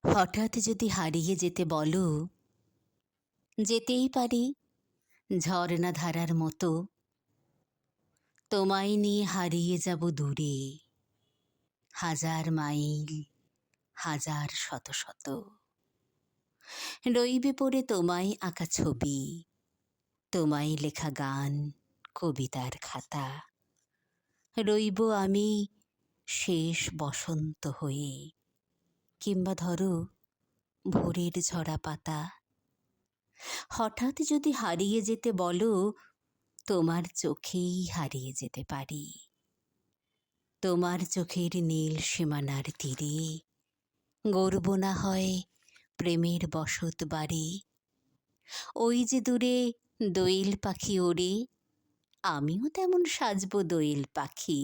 হঠাৎ যদি হারিয়ে যেতে বলো, যেতেই পারি ঝর্ণা ধারার মতো। তোমায় নিয়ে হারিয়ে যাব দূরে, হাজার মাইল, হাজার শত শত। রইবে পড়ে তোমায় আঁকা ছবি, তোমায় লেখা গান, কবিতার খাতা। রইব আমি শেষ বসন্ত হয়ে, কিংবা ধরো ভোরের ঝরা পাতা। হঠাৎ যদি হারিয়ে যেতে বলো, তোমার চোখেই হারিয়ে যেতে পারি। তোমার চোখের নীল সীমানার তীরে গড়ব না হয় প্রেমের বসত বাড়ি। ওই যে দূরে দোয়েল পাখি ওড়ে, আমিও তেমন সাজব দোয়েল পাখি।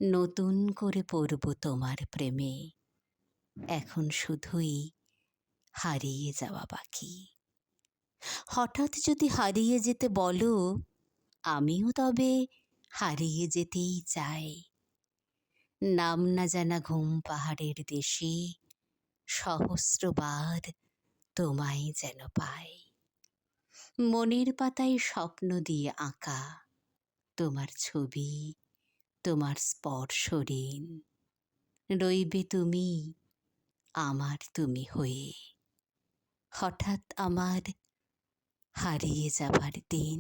নতুন করে পড়ব তোমার প্রেমে, এখন শুধুই হারিয়ে যাওয়া বাকি। হঠাৎ যদি হারিয়ে যেতে বলো, আমিও তবে হারিয়ে যেতেই চাই। নাম না জানা ঘুম পাহাড়ের দেশে, সহস্রবার তোমায় যেন পাই। মনের পাতায় স্বপ্ন দিয়ে আঁকা তোমার ছবি, তোমার স্পর্শ ঋণ। রইবে তুমি আমার তুমি হয়ে, হঠাৎ আমার হারিয়ে যাবার দিন।